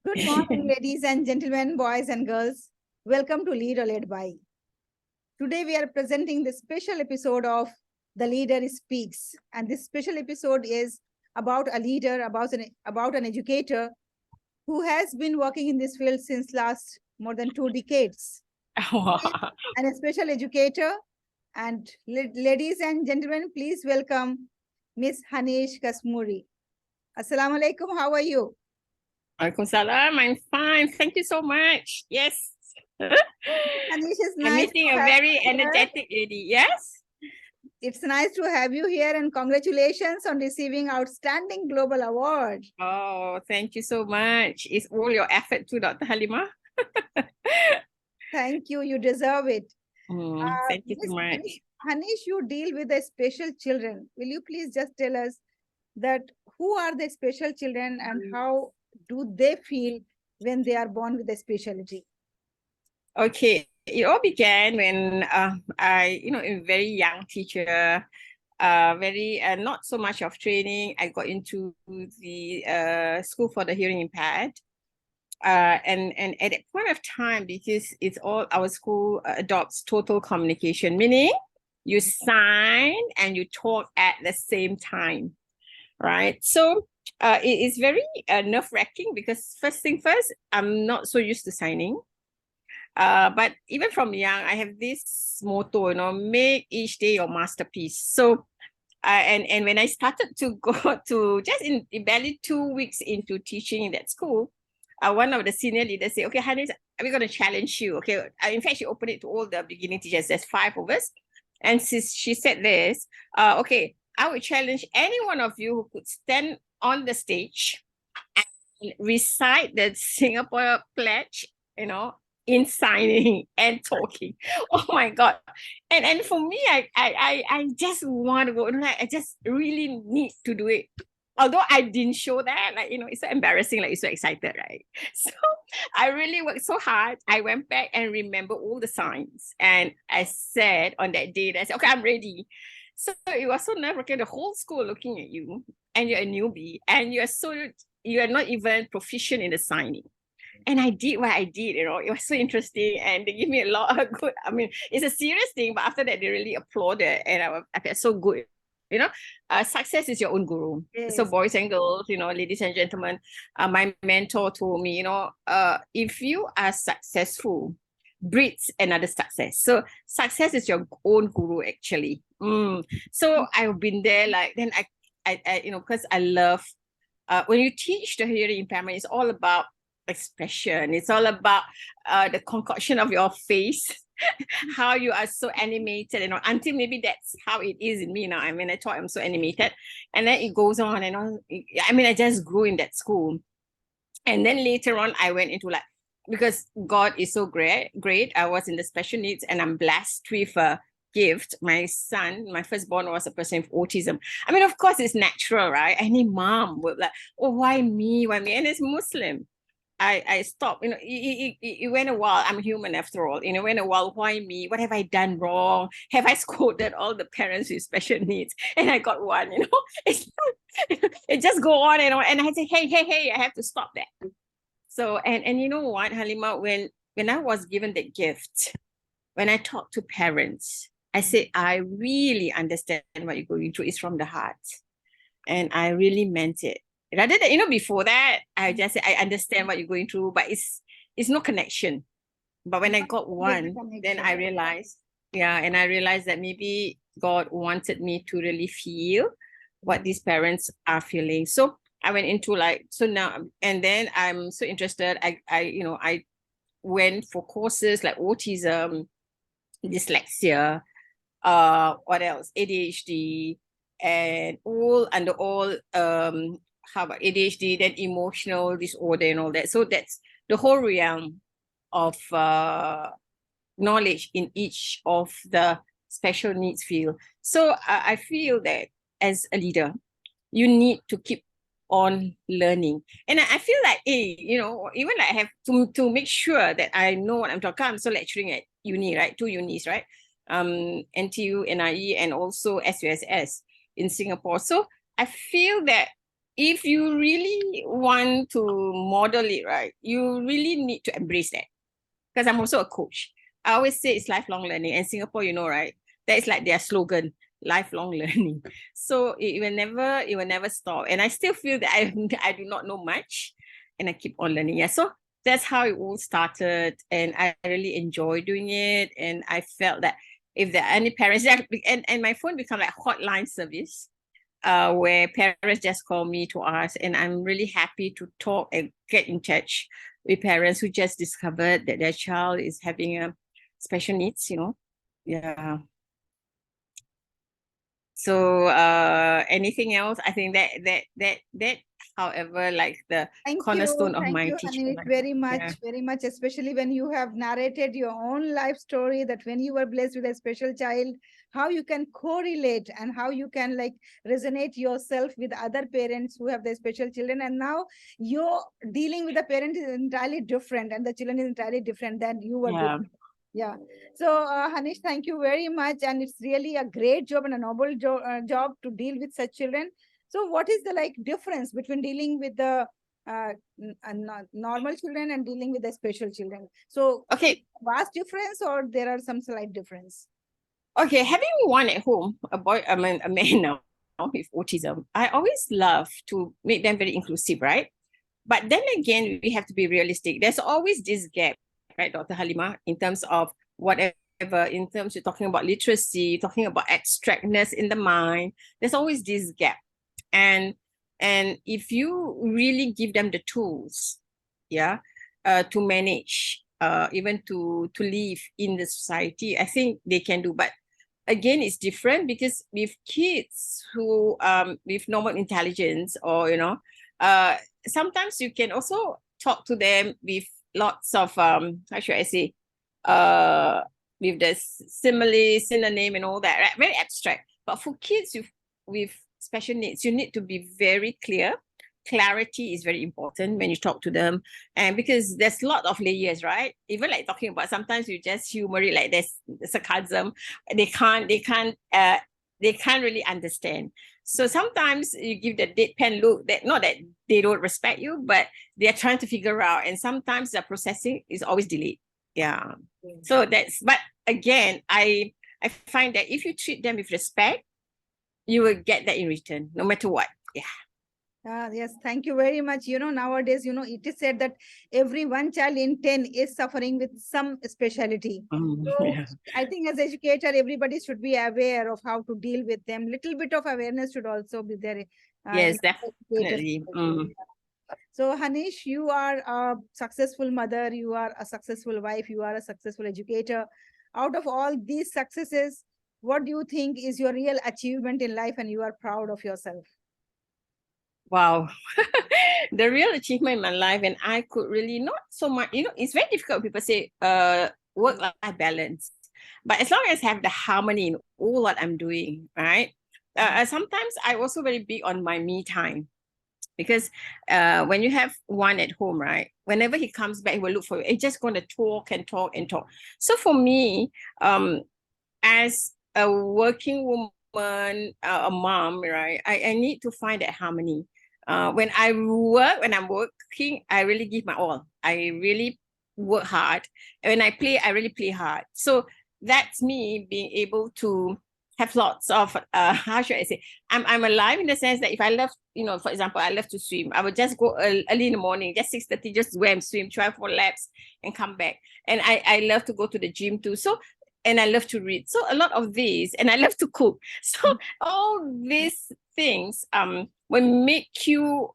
Good morning, ladies and gentlemen, boys and girls. Welcome to Lead or Led By. Today, we are presenting the special episode of The Leader Speaks. And this special episode is about a leader, about an educator who has been working in this field since last more than 2 decades. And a special educator. And ladies and gentlemen, please welcome Miss Hanisnah Kasmuri. Assalamu alaikum. How are you? Alaikum salam. I'm fine. Thank you so much. Yes. Hanis, it's I'm nice meeting a very energetic lady. Yes. It's nice to have you here and congratulations on receiving Outstanding Global Award. Oh, thank you so much. It's all your effort too, Dr. Haleema. Thank you. You deserve it. Thank you so much. Hanis, you deal with the special children. Will you please just tell us that who are the special children and how do they feel when they are born with a specialty? Okay. It all began when I, a very young teacher, very not so much of training. I got into the school for the hearing impaired. And at that point of time, because it's all our school adopts total communication, meaning you sign and you talk at the same time, right? So it is very nerve-wracking because first thing first, I'm not so used to signing. But even from young, I have this motto, make each day your masterpiece. So and when I started to go to just in barely 2 weeks into teaching in that school, one of the senior leaders said, okay, Hanis, we're going to challenge you. Okay. In fact, she opened it to all the beginning teachers. There's 5 of us. And she said this, okay, I would challenge any one of you who could stand on the stage and recite the Singapore pledge, in signing and talking. Oh my God. And for me, I just want to go, I just really need to do it. Although I didn't show that, it's so embarrassing, you're so excited, right? So I really worked so hard. I went back and remember all the signs. And I said on that day, I said, okay, I'm ready. So it was so nerve-wracking, the whole school looking at you, and you're a newbie, and you're not even proficient in the signing. And I did what I did, it was so interesting. And they give me a lot of good, it's a serious thing, but after that, they really applauded. And I felt so good. Success is your own guru. Yes. So boys and girls, ladies and gentlemen, my mentor told me, if you are successful, breeds another success. So success is your own guru, actually. So I've been there, then I because I love, when you teach the hearing impairment, it's all about expression. It's all about the concoction of your face, how you are so animated, until maybe that's how it is in me now. I thought I'm so animated, and then it goes on and on. I just grew in that school. And then later on, I went into because God is so great, I was in the special needs, and I'm blessed with a gift. My son, my firstborn, was a person with autism. Of course, it's natural, right? Any mom would oh, why me? And it's Muslim. I stopped, it went a while. I'm human after all, it went a while. Why me? What have I done wrong? Have I scolded all the parents with special needs? And I got one, it just go on and on. And I say, hey, I have to stop that. So, and you know what, Haleema, when I was given that gift, when I talk to parents, I say, I really understand what you're going through. It's from the heart. And I really meant it. Rather than, before that, I just say, I understand what you're going through, but it's no connection. But when I got one, then I realized, and I realized that maybe God wanted me to really feel what these parents are feeling. So I went into so now, and then I'm so interested. I went for courses like autism, dyslexia, what else? ADHD, and how about ADHD, then emotional disorder and all that. So that's the whole realm of knowledge in each of the special needs field. So I feel that as a leader, you need to keep on learning. And I feel even I have to make sure that I know what I'm talking. I'm so lecturing at uni, right? 2 unis, right? NTU, NIE, and also SUSS in Singapore. So I feel that if you really want to model it, right, you really need to embrace that. Because I'm also a coach. I always say it's lifelong learning. And Singapore, you know, right? That is like their slogan, lifelong learning. So it will never stop. And I still feel that I do not know much and I keep on learning. Yeah. So that's how it all started. And I really enjoy doing it. And I felt that if there are any parents, and my phone become like hotline service, where parents just call me to ask, and I'm really happy to talk and get in touch with parents who just discovered that their child is having a special needs, you know. Yeah. So anything else? I think that however, like the cornerstone of Thank my you, teaching Hanis, life. Yeah. very much, especially when you have narrated your own life story that when you were blessed with a special child, how you can correlate and how you can like resonate yourself with other parents who have their special children. And now you're dealing with a parent is entirely different and the children is entirely different than you were Yeah. before. Yeah. So, Hanish, thank you very much. And it's really a great job and a noble job to deal with such children. So, what is the like difference between dealing with the normal children and dealing with the special children? So, Okay. vast difference or there are some slight difference? Okay. Having one at home, a boy, I mean, a man now with autism, I always love to make them very inclusive, right? But then again, we have to be realistic. There's always this gap, right, Dr. Haleema, in terms of whatever, in terms you're talking about literacy, talking about abstractness in the mind. There's always this gap. And if you really give them the tools, yeah, to manage, even to live in the society, I think they can do. But again, it's different because with kids who with normal intelligence, or sometimes you can also talk to them with lots of how should I say, uh with the simile, synonym and all that, right? Very abstract. But for kids with special needs, you need to be very clear. Clarity is very important when you talk to them, and because there's a lot of layers, right? Even like talking about, sometimes you just humor it, like there's sarcasm. They can't really understand. So sometimes you give the deadpan look, that not that they don't respect you, but they're trying to figure out, and sometimes the processing is always delayed. Yeah. So but again, I find that if you treat them with respect, you will get that in return, no matter what. Yeah. Yes, thank you very much. Nowadays, it is said that every one child in 10 is suffering with some specialty. So Yeah. I think as educator, everybody should be aware of how to deal with them. Little bit of awareness should also be there. Yes, In educators. definitely. So, Hanish, you are a successful mother, you are a successful wife, you are a successful educator. Out of all these successes, what do you think is your real achievement in life and you are proud of yourself? Wow. The real achievement in my life, and I could really not so much, it's very difficult. People say work-life balance. But as long as I have the harmony in all what I'm doing, right? Sometimes I also very big on my me time. Because when you have one at home, right, whenever he comes back, he will look for you. He's just going to talk and talk and talk. So for me, as a working woman, a mom, right, I need to find that harmony. When I'm working, I really give my all. I really work hard. And when I play, I really play hard. So that's me being able to have lots of how should I say, I'm alive in the sense that if I love, for example, I love to swim, I would just go early in the morning, just 6:30, just swim, try 4 laps and come back. And I love to go to the gym too. So, and I love to read. So a lot of these, and I love to cook. So all these things will make you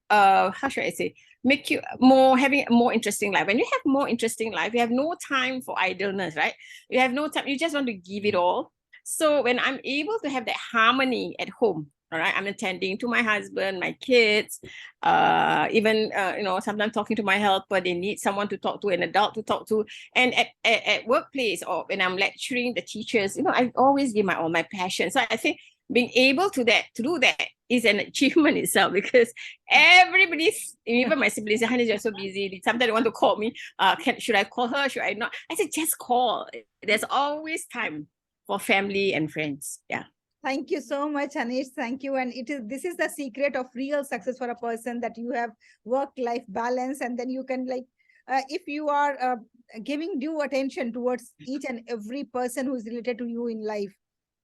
how should I say, make you having a more interesting life. When you have more interesting life, you have no time for idleness, right? You have no time, you just want to give it all. So when I'm able to have that harmony at home, all right, I'm attending to my husband, my kids, even sometimes talking to my helper, they need someone to talk to, an adult to talk to. And at workplace, or when I'm lecturing the teachers, I always give my all, my passion. So I think being able to do that is an achievement itself, because everybody's, even my siblings, Hanis, you're so busy. Sometimes they want to call me. Should I call her? Should I not? I said, just call. There's always time for family and friends. Yeah. Thank you so much, Hanis. Thank you. And this is the secret of real success for a person, that you have work-life balance, and then you can if you are giving due attention towards each and every person who is related to you in life.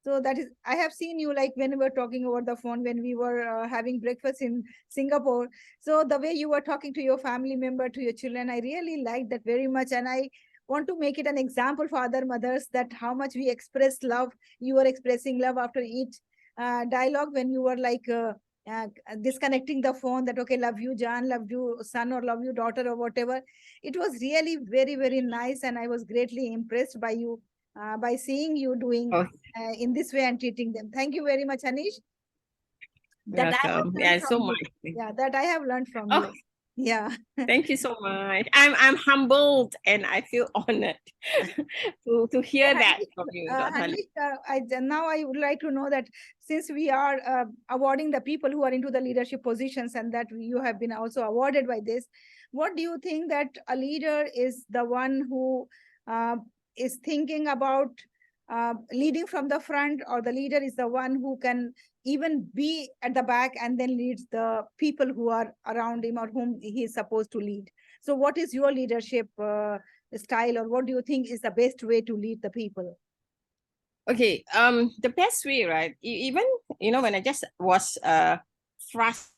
So that is, I have seen you like when we were talking over the phone, when we were having breakfast in Singapore. So the way you were talking to your family member, to your children, I really liked that very much. And I want to make it an example for other mothers, that how much we express love. You were expressing love after each dialogue, when you were disconnecting the phone, that okay, love you Jan, love you son, or love you daughter, or whatever. It was really very, very nice, and I was greatly impressed by you, by seeing you doing Oh, in this way and treating them. Thank you very much, Anish. That I have welcome. learned Yeah, so from you. much. Yeah, that I have learned from Oh, you. Yeah. thank you so much. I'm humbled and I feel honored to hear that from you, Dr. Halim. Now I would like to know that, since we are awarding the people who are into the leadership positions, and that you have been also awarded by this, what do you think, that a leader is the one who uh, is thinking about leading from the front, or the leader is the one who can even be at the back and then leads the people who are around him, or whom he is supposed to lead? So what is your leadership style, or what do you think is the best way to lead the people? Okay, the best way, right? Even, when I just was thrust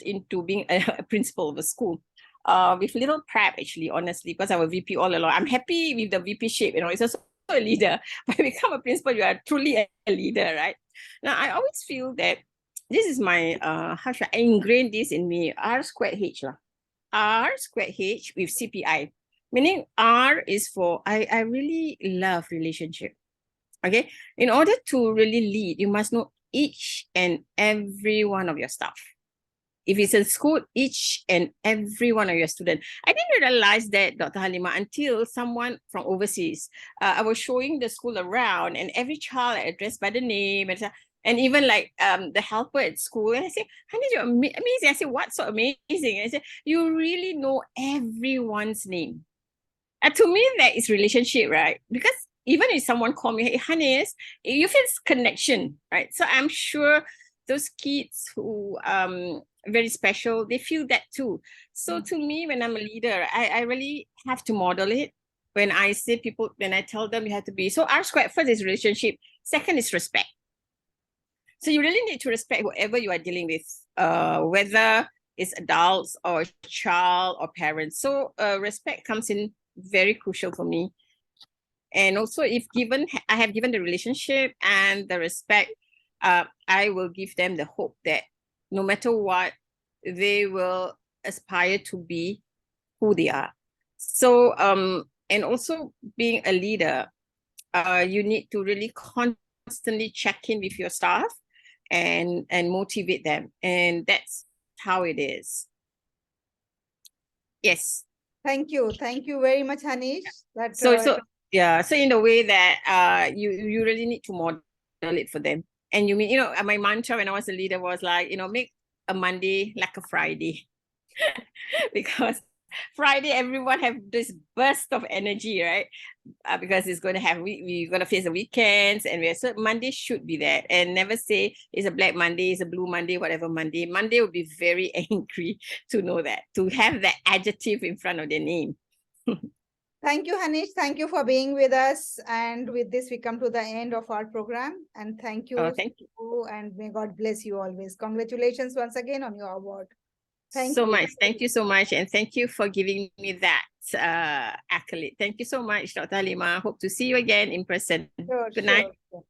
into being a principal of a school, with little prep, actually, honestly, because I was VP all along. I'm happy with the VP shape, it's also a leader. But become a principal, you are truly a leader, right? Now, I always feel that this is my, how should I ingrain this in me, R squared H. R squared H with CPI, meaning R is for, I really love relationship. Okay, in order to really lead, you must know each and every one of your staff. If it's a school, each and every one of your students. I didn't realize that, Dr. Haleema, until someone from overseas. I was showing the school around, and every child I addressed by the name, and even like the helper at school. And I said, Hanis, you're amazing. I said, what's so amazing? And I said, you really know everyone's name. And to me, that is relationship, right? Because even if someone call me, hey, Hanis, you feel connection, right? So I'm sure those kids who very special, they feel that too. So to me, when I'm a leader, I really have to model it. When I say people, when I tell them you have to be, so R squared, first is relationship, second is respect. So you really need to respect whoever you are dealing with, whether it's adults or child or parents. So respect comes in very crucial for me. And also, if given, I have given the relationship and the respect, I will give them the hope that no matter what, they will aspire to be who they are. So, and also being a leader, you need to really constantly check in with your staff and motivate them. And that's how it is. Yes. Thank you. Thank you very much, Hanish. So yeah, so in the way that you really need to model it for them. And you mean, my mantra when I was a leader was like, make a Monday like a Friday. Because Friday everyone have this burst of energy, right? Because it's going to have we're going to face the weekends, and so Monday should be that, and never say it's a black Monday, it's a blue Monday, whatever Monday. Monday will be very angry to know that, to have that adjective in front of their name. Thank you, Hanish. Thank you for being with us. And with this, we come to the end of our program. And thank you. Thank you. And may God bless you always. Congratulations once again on your award. Thank so you. much. Thank you so much. And thank you for giving me that accolade. Thank you so much, Dr. Haleema. Hope to see you again in person. Sure, Good night. sure.